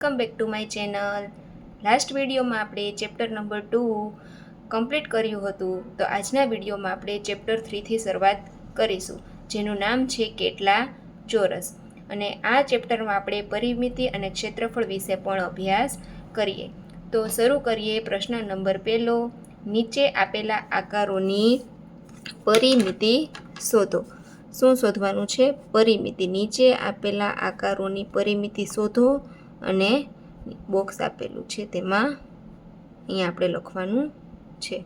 Welcome back to my channel. Last વિડીયોમાં આપણે chapter number 2 complete કર્યું હતું, તો આજના વિડીયોમાં આપણે ચેપ્ટર 3થી શરૂઆત કરીશું, જેનું નામ છે કેટલા ચોરસ. અને આ ચેપ્ટરમાં આપણે પરિમિતિ અને ક્ષેત્રફળ વિશે પણ અભ્યાસ કરીએ. તો શરૂ કરીએ. પ્રશ્ન નંબર 1, નીચે આપેલા આકારોની પરિમિતિ શોધો. શું શોધવાનું છે? પરિમિતિ. નીચે આપેલા આકારોની પરિમિતિ શોધો અને બોક્સ આપેલું છે તેમાં અહીંયા આપણે લખવાનું છે,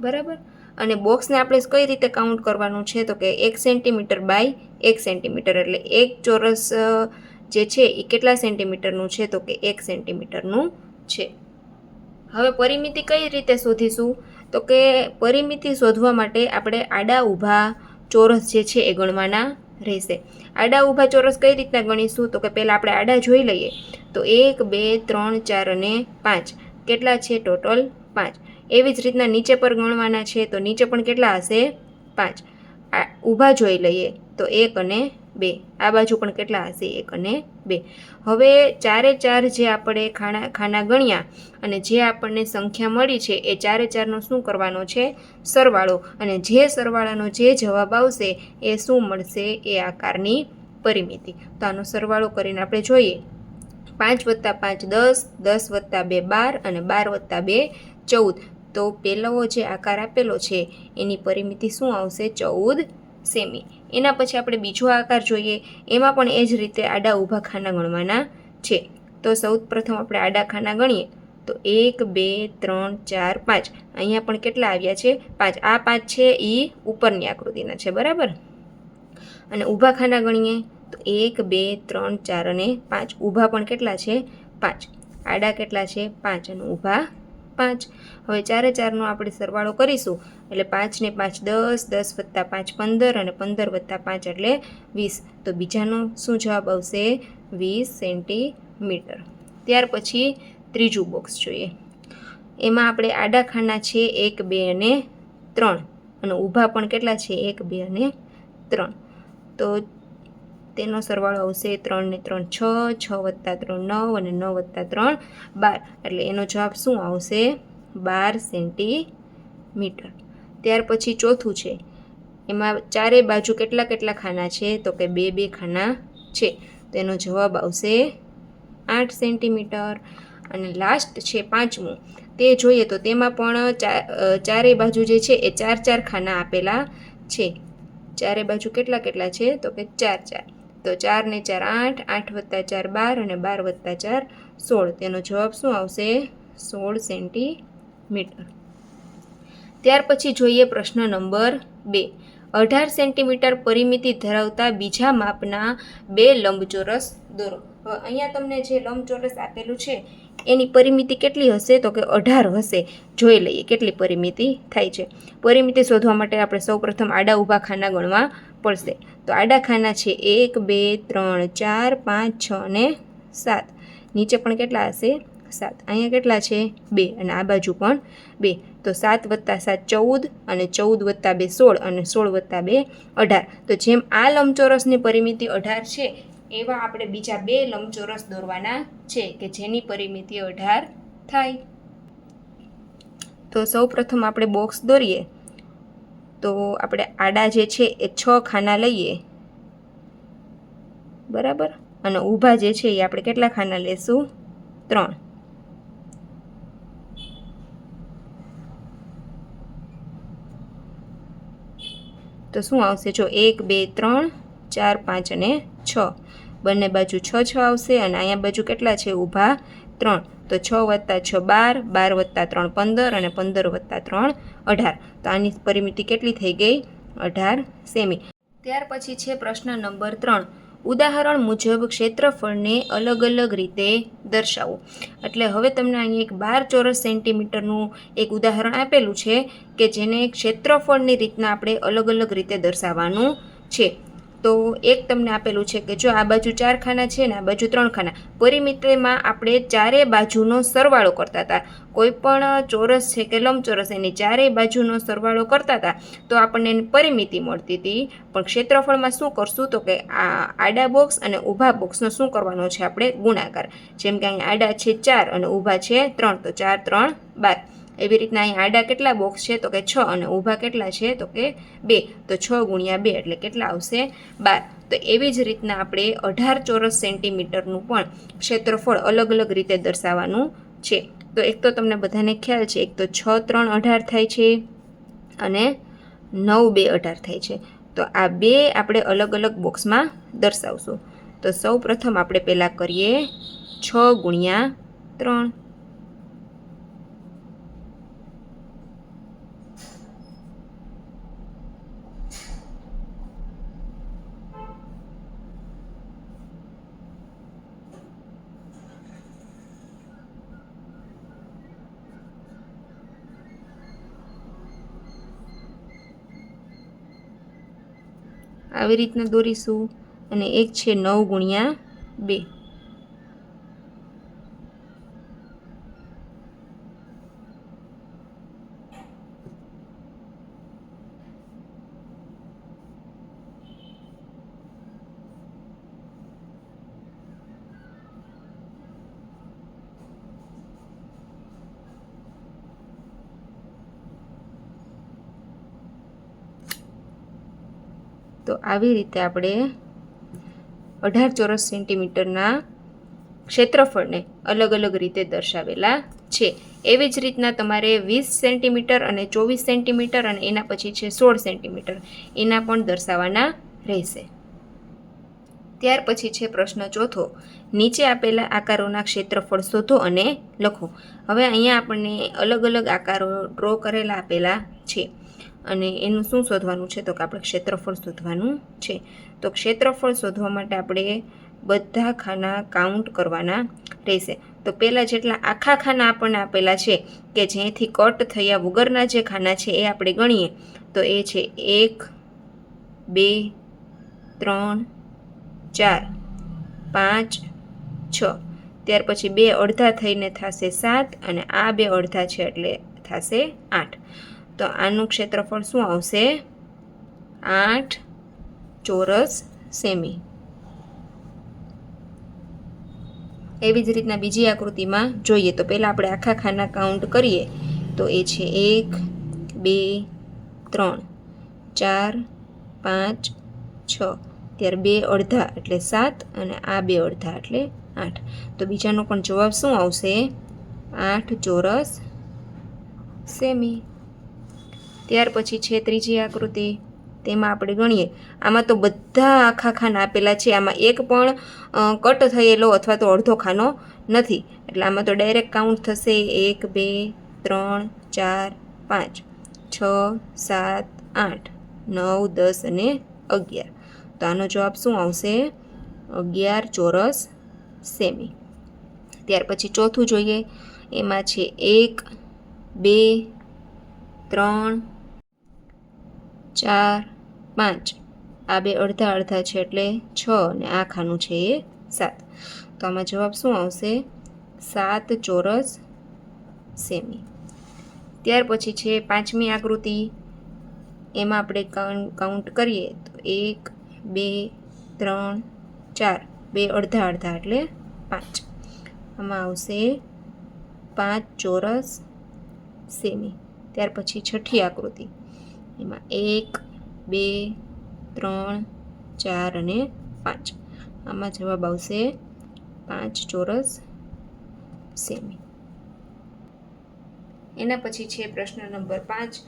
બરાબર. અને બોક્સને આપણે કઈ રીતે કાઉન્ટ કરવાનું છે? તો કે 1 સેન્ટીમીટર બાય 1 સેન્ટીમીટર, એટલે એક ચોરસ જે છે એ કેટલા સેન્ટીમીટરનું છે? તો કે 1 સેન્ટીમીટરનું છે. હવે પરિમિતિ કઈ રીતે શોધીશું? તો કે પરિમિતિ શોધવા માટે આપણે આડા ઊભા ચોરસ જે છે એ ગણવાના રહેશે. આડા ઊભા ચોરસ કઈ રીતના ગણીશું? તો કે પહેલાં આપણે આડા જોઈ લઈએ. તો 1, 2, 3, 4 અને 5 કેટલા છે? ટોટલ 5. એવી જ રીતના નીચે પર ગણવાના છે, તો નીચે પણ કેટલા હશે? 5. ઊભા જોઈ લઈએ તો 1 અને 2. આ બાજુ પણ કેટલા હશે? 1 અને 2. હવે 4 એ 4 જે આપણે ખાના ગણ્યા અને જે આપણને સંખ્યા મળી છે એ 4 એ 4નો શું કરવાનો છે? સરવાળો. અને જે સરવાળાનો જે જવાબ આવશે એ શું મળશે? એ આકારની પરિમિતિ. તો આનો સરવાળો કરીને આપણે જોઈએ. 5 + 5 10, 10 + 2 12 અને 12 + 2 14. તો પહેલો જે આકાર આપેલો છે એની પરિમિતિ શું આવશે? 14 સેમી. એના પછી આપણે બીજો આકાર જોઈએ. એમાં પણ એ જ રીતે આડા ઊભા ખાના ગણવાના છે. તો સૌ પ્રથમ આપણે આડા ખાના ગણીએ તો 1, 2, 3, 4, 5. અહીંયા પણ કેટલા આવ્યા છે? 5. આ 5 છે એ ઉપરની આકૃતિના છે, બરાબર. અને ઊભા ખાના ગણીએ તો 1, 2, 3, 4 અને 5. ઊભા પણ કેટલા છે? 5. આડા કેટલા છે? 5 અને ઊભા 5. હવે 4 એ 4નો આપણે સરવાળો કરીશું એટલે 5 ને 5 10, 10 + 5 15 અને 15 + 5 એટલે 20. તો બીજાનો શું જવાબ આવશે? 20 સેન્ટીમીટર. ત્યાર પછી ત્રીજું બોક્સ જોઈએ. એમાં આપણે આડા ખાના છે 1, 2 અને 3 અને ઊભા પણ કેટલા છે? 1, 2 અને 3. તો તેનો સરવાળો આવશે 3 ને 3 6, 6 + 3 9 અને 9 + 3 12. એટલે એનો જવાબ શું આવશે? 12 સેન્ટીમીટર. ત્યાર પછી ચોથું છે. એમાં ચારે બાજુ કેટલા ખાના છે? તો કે 2, 2 ખાના છે. તો એનો જવાબ આવશે 8 સેન્ટીમીટર. અને લાસ્ટ છે પાંચમું. તે જોઈએ તો તેમાં પણ ચારે બાજુ જે છે એ 4, 4 ખાના આપેલા છે. ચારે બાજુ કેટલા છે? તો કે 4, 4. તો 4 ને 4 8, 8 + 4 12 અને 12 + 4 16. તેનો જવાબ શું આવશે? 16 સેન્ટીમીટર. ત્યાર પછી જોઈએ પ્રશ્ન નંબર 2. 18 સેન્ટીમીટર પરિમિતિ ધરાવતા બીજા માપના 2 લંબચોરસ દોરો. અહીંયા તમને જે લંબચોરસ આપેલું છે એની પરિમિતિ કેટલી હશે? તો કે 18 હશે. જોઈ લઈએ કેટલી પરિમિતિ થાય છે. પરિમિતિ શોધવા માટે આપણે સૌપ્રથમ આડા ઊભા ખાના ગણવા પડશે. તો આડા ખાના છે 1, 2, 3, 4, 5, 6 અને 7. નીચે પણ કેટલા હશે? 7. અહીંયા કેટલા છે? 2 અને આ બાજુ પણ 2. તો 7 + 7 14 અને 14 + 2 16 અને 16 + 2 18. તો જેમ આ લંબચોરસની પરિમિતિ 18 છે એવા આપણે બીજા 2 લંબચોરસ દોરવાના છે કે જેની પરિમિતિ 18 થાય. તો સૌ પ્રથમ આપણે બોક્સ દોરીએ. તો આપણે આડા જે છે એ 6 ખાના લઈએ, બરાબર. અને ઊભા જે છે એ આપણે કેટલા ખાના લેશું? 3. તો શું આવશે? જો 1, 2, 3, 4, 5 અને 6. બંને બાજુ 6, 6 આવશે અને અહીંયા બાજુ કેટલા છે? ઊભા 3. તો 6 + 6 12, 12 + 3 15 અને 15 + 3 18. તો આની પરિમિતિ કેટલી થઈ ગઈ? 18 સેમી. ત્યાર પછી છે પ્રશ્ન નંબર 3. ઉદાહરણ મુજબ ક્ષેત્રફળને અલગ અલગ રીતે દર્શાવો. એટલે હવે તમને અહીં એક 12 ચોરસ સેન્ટીમીટરનું એક ઉદાહરણ આપેલું છે કે જેને ક્ષેત્રફળની રીતના આપણે અલગ અલગ રીતે દર્શાવવાનું છે. તો એક તમને આપેલું છે કે જો આ બાજુ 4 ખાના છે ને આ બાજુ 3 ખાના. પરિમિતિમાં આપણે ચારે બાજુનો સરવાળો કરતા હતા. કોઈ પણ ચોરસ છે કે લંબચોરસ એની ચારેય બાજુનો સરવાળો કરતા હતા તો આપણને એની પરિમિતિ મળતી હતી. પણ ક્ષેત્રફળમાં શું કરશું તો કે આ આડા બોક્સ અને ઊભા બોક્સનો શું કરવાનો છે આપણે ગુણાકાર. જેમ કે અહીં આડા છે 4 અને ઊભા છે 3 તો 4 3 12. એવી રીતના અહીં આડા કેટલા બોક્સ છે તો કે 6 અને ઊભા કેટલા છે તો કે 2 તો 6 ગુણ્યા 2 એટલે કેટલા આવશે 12. તો એવી જ રીતના આપણે 18 ચોરસ સેન્ટીમીટરનું પણ ક્ષેત્રફળ અલગ અલગ રીતે દર્શાવવાનું છે. તો એક તો તમને બધાને ખ્યાલ છે, એક તો 6 3 18 થાય છે અને 9 2 18 થાય છે. તો આ બે આપણે અલગ અલગ બોક્સમાં દર્શાવશું. તો સૌ પ્રથમ આપણે પહેલાં કરીએ 6 ગુણ્યા 3. આવી રીતના દોરીશું અને એક છે 9 ગુણ્યા 2. તો આવી રીતે આપણે 18 ચોરસ સેન્ટીમીટરના ક્ષેત્રફળને અલગ અલગ રીતે દર્શાવેલા છે. એવી જ રીતના તમારે 20 સેન્ટીમીટર અને 24 સેન્ટીમીટર અને એના પછી છે 16 સેન્ટીમીટર એના પણ દર્શાવવાના રહેશે. ત્યાર પછી છે પ્રશ્ન ચોથો. નીચે આપેલા આકારોના ક્ષેત્રફળ શોધો અને લખો. હવે અહીંયા આપણને અલગ અલગ આકારો ડ્રો કરેલા આપેલા છે અને એનું શું શોધવાનું છે તો કે આપણે ક્ષેત્રફળ શોધવાનું છે. તો ક્ષેત્રફળ શોધવા માટે આપણે બધા ખાના કાઉન્ટ કરવાના રહેશે. તો પહેલાં જેટલા આખા ખાના આપણને આપેલા છે કે જેથી કટ થયા વગરના જે ખાના છે એ આપણે ગણીએ તો એ છે 1 2 3 4 5 6. ત્યાર પછી 2 અડધા થઈને થશે 7 અને આ 2 અડધા છે એટલે થશે 8. તો આનું ક્ષેત્રફળ શું આવશે 8 ચોરસ સેમી. એવી જ રીતના બીજી આકૃતિમાં જોઈએ તો પહેલાં આપણે આખા ખાના કાઉન્ટ કરીએ તો એ છે 1 2 3 4 5 6. ત્યારે 2 અડધા એટલે 7 અને આ 2 અડધા એટલે 8. તો બીજાનો પણ જવાબ શું આવશે 8 ચોરસ સેમી. ત્યાર પછી છે ત્રીજી આકૃતિ. તેમાં આપણે ગણીએ. આમાં તો બધા આખા ખાના આપેલા છે. આમાં એક પણ કટ થયેલો અથવા તો અડધો ખાનો નથી. એટલે આમાં તો ડાયરેક્ટ કાઉન્ટ થશે 1 2 3 4 5 6 7 8 9 10 અને 11. તો આનો જવાબ શું આવશે 11 ચોરસ સેમી. ત્યાર પછી ચોથું જોઈએ. એમાં છે 1 2 3 4 5. આ 2 અડધા અડધા છે એટલે 6 અને આ ખાનું છે એ 7. તો આમાં જવાબ શું આવશે 7 ચોરસ સેમી. ત્યાર પછી છે પાંચમી આકૃતિ. એમાં આપણે કાઉન્ટ કરીએ તો 1 2 3 4. 2 અડધા અડધા એટલે 5. આમાં આવશે 5 ચોરસ સેમી. ત્યાર પછી છઠ્ઠી આકૃતિ. એમાં 1 2 3 4 અને 5. આમાં જવાબ આવશે 5 ચોરસ સેમી. એના પછી છે પ્રશ્ન નંબર 5.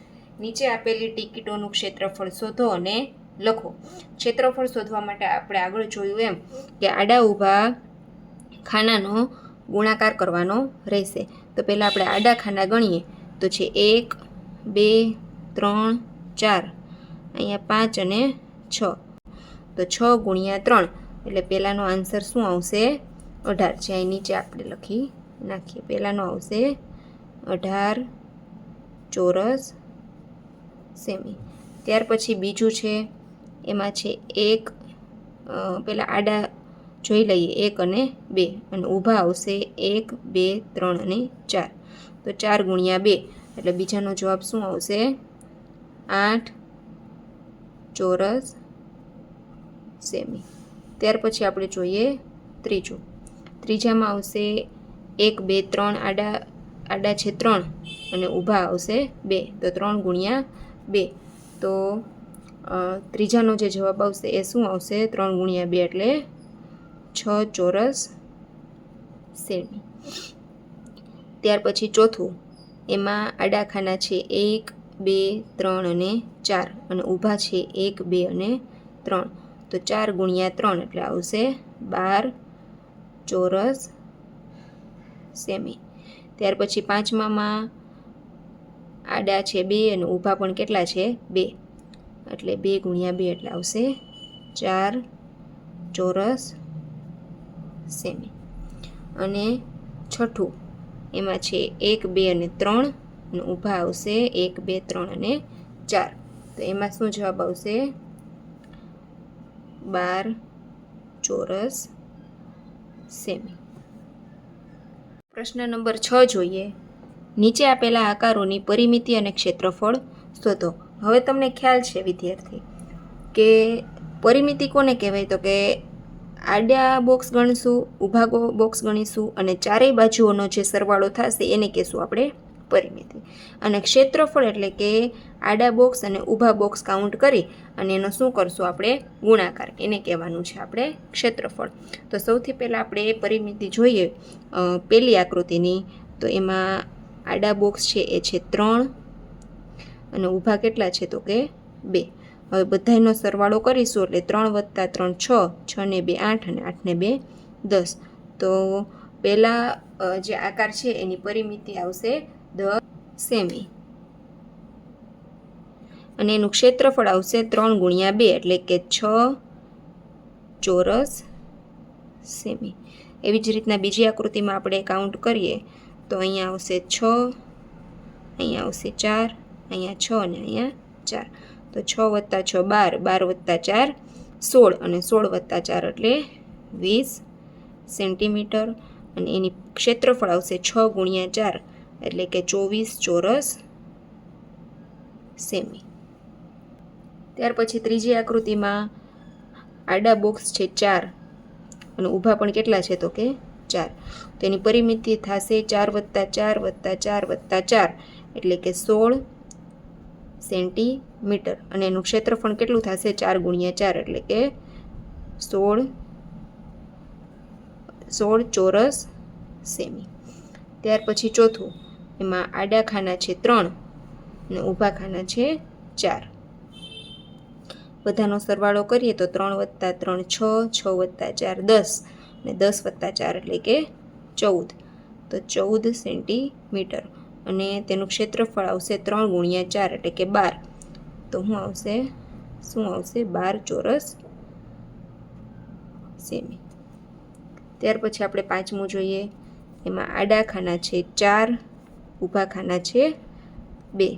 નીચે આપેલી ટિકિટોનું ક્ષેત્રફળ શોધો અને લખો. ક્ષેત્રફળ શોધવા માટે આપણે આગળ જોયું એમ કે આડા ઊભા ખાનાનો ગુણાકાર કરવાનો રહેશે. તો પહેલાં આપણે આડા ખાના ગણીએ તો છે 1 2 3 4. અહીંયા 5 અને 6. તો 6 ગુણ્યા 3 એટલે પહેલાંનો આન્સર શું આવશે 18. જે અહીં નીચે આપણે લખી નાખીએ. પહેલાંનો આવશે 18 ચોરસ સેમી. ત્યાર પછી બીજું છે. એમાં છે 1 પહેલાં આડા જોઈ લઈએ 1 અને 2 અને ઊભા આવશે 1 2 3 અને 4. તો 4 ગુણ્યા 2 એટલે બીજાનો જવાબ શું આવશે? 8 ચોરસ સેમી. ત્યાર પછી આપણે જોઈએ ત્રીજામાં આવશે 1 2 3 આડા છે 3 અને ઊભા આવશે 2. તો 3 ગુણ્યા 2. તો ત્રીજાનો જે જવાબ આવશે એ શું આવશે? 3 ગુણ્યા 2 એટલે 6 ચોરસ સેમી. ત્યાર પછી ચોથું, એમાં આડા ખાના છે 1 2 3 અને 4 અને ઊભા છે 1 2 અને 3. તો 4 ગુણ્યા 3 એટલે આવશે 12 ચોરસ સેમી. ત્યાર પછી પાંચમામાં આડા છે 2 અને ઊભા પણ કેટલા છે? 2. એટલે 2 ગુણ્યા 2 એટલે આવશે 4 ચોરસ સેમી. અને છઠ્ઠું, એમાં છે 1 2 અને 3 અને ઊભા આવશે 1 2 3 અને 4. તો એમાં શું જવાબ આવશે? 12 ચોરસ સેમી. પ્રશ્ન નંબર 6 જોઈએ. નીચે આપેલા આકારોની પરિમિતિ અને ક્ષેત્રફળ શોધો. હવે તમને ખ્યાલ છે વિદ્યાર્થી કે પરિમિતિ કોને કહેવાય? તો કે આડા બોક્સ ગણીશું, ઊભા બોક્સ ગણીશું અને ચારેય બાજુઓનો જે સરવાળો થશે એને કહેશું આપણે પરિમિતિ. અને ક્ષેત્રફળ એટલે કે આડા બોક્સ અને ઊભા બોક્સ કાઉન્ટ કરી અને એનો શું કરશું આપણે? ગુણાકાર. એને કહેવાનું છે આપણે ક્ષેત્રફળ. તો સૌથી પહેલાં આપણે પરિમિતિ જોઈએ પહેલી આકૃતિની. તો એમાં આડા બોક્સ છે એ છે 3 અને ઊભા કેટલા છે? તો કે 2. હવે બધાનો સરવાળો કરીશું એટલે 3 + 3 6, 6 ને 2 8 અને 8 ને 2 10. તો પહેલાં જે આકાર છે એની પરિમિતિ આવશે 10 સેમી અને એનું ક્ષેત્રફળ આવશે 3 ગુણ્યા 2 એટલે કે 6 ચોરસ સેમી. એવી જ રીતના બીજી આકૃતિમાં આપણે કાઉન્ટ કરીએ તો અહીંયા આવશે 6, અહીંયા આવશે 4, અહીંયા 6 અને અહીંયા 4. તો 6 + 6 12, 12 + 4 16 અને 16 + 4 એટલે 20 સેન્ટીમીટર. અને એની ક્ષેત્રફળ આવશે 6 ગુણ્યા 4 એટલે કે 24 ચોરસ સેમી. ત્યાર પછી ત્રીજી આકૃતિમાં આડા બોક્સ છે 4 અને ઊભા પણ કેટલા છે? તો કે 4. તો એની પરિમિતિ થશે 4 + 4 + 4 + 4 એટલે કે 16 સેન્ટીમીટર. અને એનું ક્ષેત્રફળ કેટલું થશે? 4 ગુણ્યા 4 એટલે કે 16 ચોરસ સેમી. ત્યાર પછી ચોથું, એમાં આડા ખાના છે 3 અને ઊભા ખાના છે 4. બધાનો સરવાળો કરીએ તો 3 + 3 6, 6 + 4 10 અને 10 + 4 એટલે કે 14. તો 14 સેન્ટીમીટર. અને તેનું ક્ષેત્રફળ આવશે 3 ગુણ્યા 4 એટલે કે 12. તો શું આવશે? 12 ચોરસ સેમી. ત્યાર પછી આપણે પાંચમું જોઈએ. એમાં આડા ખાના છે 4, ઊભા ખાના છે 2.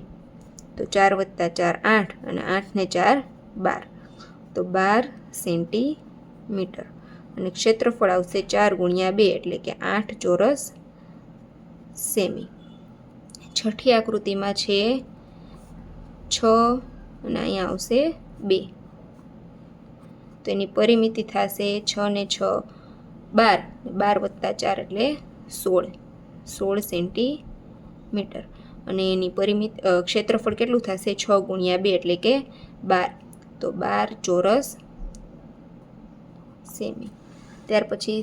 તો 4 + 4 8 અને 8 ને 4 12. તો 12 સેન્ટીમીટર. અને ક્ષેત્રફળ આવશે 4 ગુણ્યા 2 એટલે કે 8 ચોરસ સેમી. છઠ્ઠી આકૃતિમાં છે 6 અને અહીંયા આવશે 2. તો એની પરિમિતિ થશે 6 ને 6 12, 12 + 4 એટલે 16 સેન્ટીમીટર. અને એની ક્ષેત્રફળ કેટલું થશે? 6 ગુણ્યા 2 એટલે કે 12. તો 12 ચોરસ સેમી. ત્યાર પછી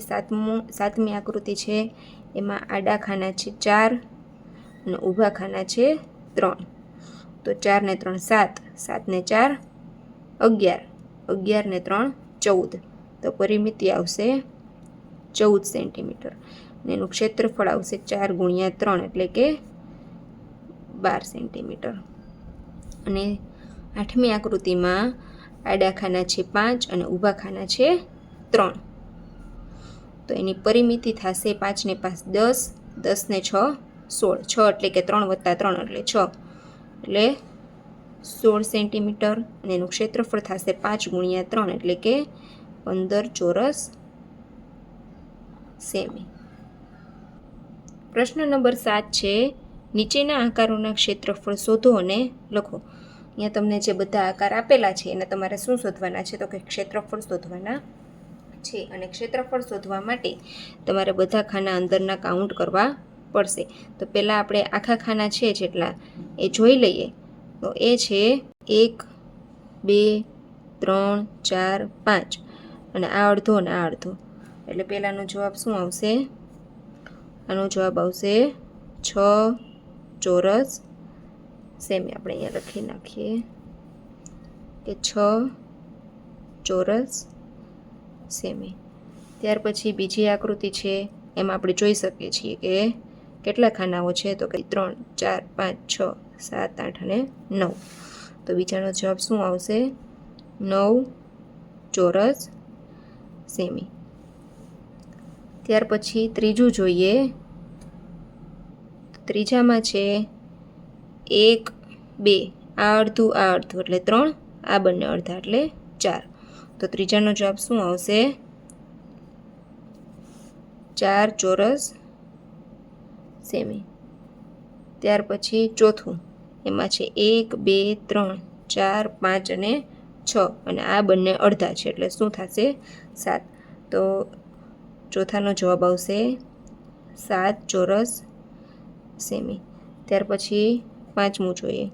સાતમી આકૃતિ છે. એમાં આડા ખાના છે 4 અને ઊભા ખાના છે 3. તો 4 ને 3 7, 7 ને 4 11, 11 ને 3 14. તો પરિમિતિ આવશે 14 સેન્ટીમીટર. અને એનું ક્ષેત્રફળ આવશે 4 ગુણ્યા 3 એટલે કે 12 સેન્ટીમીટર. અને આઠમી આકૃતિમાં આડા ખાના છે 5 અને ઊભા ખાના છે 3. તો એની પરિમિતિ થશે 5 ને 5 10, 10 ને 6 16. 6 એટલે કે 3 + 3 એટલે 6 એટલે 16 સેન્ટીમીટર. અને એનું ક્ષેત્રફળ થશે 5 ગુણ્યા 3 એટલે કે 15 ચોરસ સેમી. પ્રશ્ન નંબર 7 છે, નીચેના આકારોના ક્ષેત્રફળ શોધો અને લખો. અહીંયા તમને જે બધા આકાર આપેલા છે એને તમારે શું શોધવાના છે? તો કે ક્ષેત્રફળ શોધવાના છે. અને ક્ષેત્રફળ શોધવા માટે તમારે બધા ખાના અંદરના કાઉન્ટ કરવા પડશે. તો પહેલાં આપણે આખા ખાના છે જેટલા એ જોઈ લઈએ. તો એ છે 1, 2, 3, 4, 5 અને આ અડધો અને આ અડધો. એટલે પહેલાંનો જવાબ શું આવશે? આનો જવાબ આવશે 6 ચોરસ સેમી. આપણે અહીંયા લખી નાખીએ કે 6 ચોરસ સેમી. ત્યાર પછી બીજી આકૃતિ છે, એમાં આપણે જોઈ શકીએ છીએ કે કેટલા ખાનાઓ છે? તો કે 3, 4, 5, 6, 7, 8 અને 9. તો બીજાનો જવાબ શું આવશે? 9 ચોરસ સેમી. ત્યાર પછી ત્રીજું જોઈએ. ત્રીજામાં છે 1, 2 આ અડધું આ અડધું એટલે 3, આ બંને અડધા એટલે 4. તો ત્રીજાનો જવાબ શું આવશે? 4 ચોરસ સેમી. ત્યાર પછી ચોથું, એમાં છે 1, 2, 3, 4, 5 અને 6 અને આ બંને અડધા છે એટલે શું થશે? 7. તો ચોથાનો જવાબ આવશે 7 ચોરસ સેમી. ત્યાર પછી પાંચમું જોઈએ.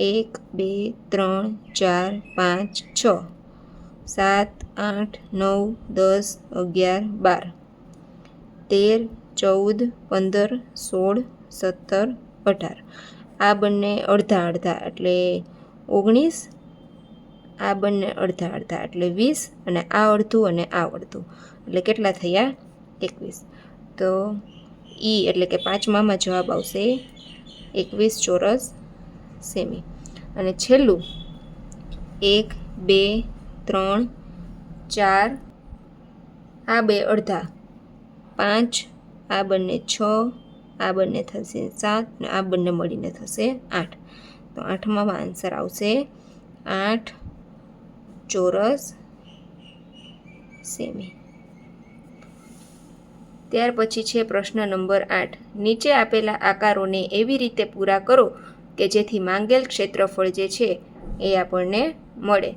1, 2, 3, 4, 5, 6, 7, 8, 9, 10, 11, 12, 13, 14, 15, 16, 17, 18. આ બંને અડધા અડધા એટલે 19, આ બંને અડધા અડધા એટલે 20 અને આ અડધું અને આ અડધું એટલે કેટલા થયા? 21. તો એટલે કે પાંચમામાં જવાબ આવશે 21 ચોરસ સેમી. અને છેલ્લું 1, 2, 3, 4 આ બે અડધા, 5 આ બંને 6 આ બંને થશે 7 અને આ બંને મળીને થશે 8. તો આઠમાં આન્સર આવશે 8 ચોરસ સેમી. ત્યાર પછી છે પ્રશ્ન નંબર 8. નીચે આપેલા આકારોને એવી રીતે પૂરા કરો કે જેથી માંગેલ ક્ષેત્રફળ જે છે એ આપણને મળે.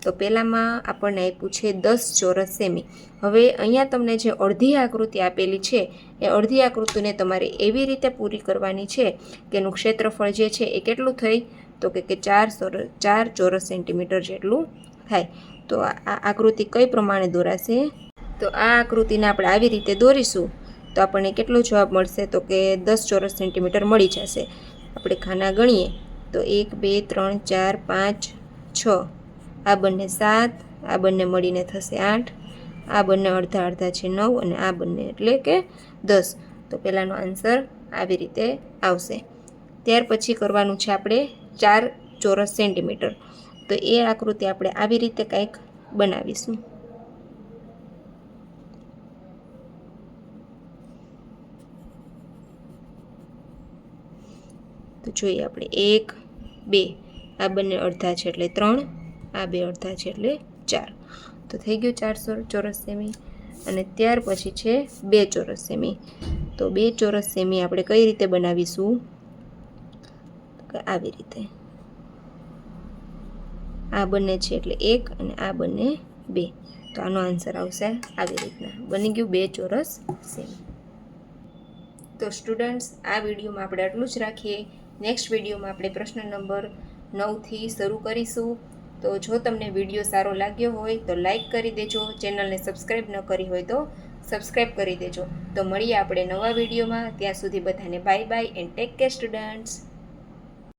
તો પહેલાંમાં આપણને આપ્યું છે 10 ચોરસ સેમી. હવે અહીંયા તમને જે અડધી આકૃતિ આપેલી છે એ અડધી આકૃતિને તમારે એવી રીતે પૂરી કરવાની છે કે એનું ક્ષેત્રફળ જે છે એ કેટલું થઈ? તો કે 4 ચોરસ સેન્ટીમીટર જેટલું થાય. તો આ આકૃતિ કઈ પ્રમાણે દોરાશે? તો આ આકૃતિને આપણે આવી રીતે દોરીશું તો આપણને કેટલો જવાબ મળશે? તો કે 10 ચોરસ સેન્ટીમીટર મળી જશે. આપણે ખાના ગણીએ તો 1, 2, 3, 4, 5, 6 આ બંને 7 આ બંને મળીને થશે 8, આ બંને અડધા અડધા છે 9 અને આ બંને એટલે કે 10. તો પહેલાંનો આન્સર આવી રીતે આવશે. ત્યાર પછી કરવાનું છે આપણે 4 ચોરસ સેન્ટીમીટર. તો એ આકૃતિ આપણે આવી રીતે કંઈક બનાવીશું. તો જોઈએ આપણે 1, 2 આ બંને અડધા છે એટલે 3, આ બે અડધા છે એટલે 4. તો થઈ ગયું 4 ચોરસ સેમી. અને ત્યાર પછી છે 2 ચોરસ સેમી. તો 2 ચોરસ સેમી આપણે કઈ રીતે બનાવીશું? આવી રીતે. આ બંને છે એટલે 1 અને આ બંને 2. તો આનો આન્સર આવશે આવી રીતના. બની ગયું 2 ચોરસ સેમી. તો સ્ટુડન્ટ્સ, આ વિડીયોમાં આપણે આટલું જ રાખીએ. નેક્સ્ટ વિડીયોમાં આપણે પ્રશ્ન નંબર 9થી શરૂ કરીશું. તો જો તમને વિડીયો સારો લાગ્યો હોય તો લાઈક કરી દેજો. ચેનલને સબસ્ક્રાઈબ ન કરી હોય તો સબસ્ક્રાઈબ કરી દેજો. તો મળીએ આપણે નવા વિડીયોમાં. ત્યાં સુધી બધાને bye bye and take care students.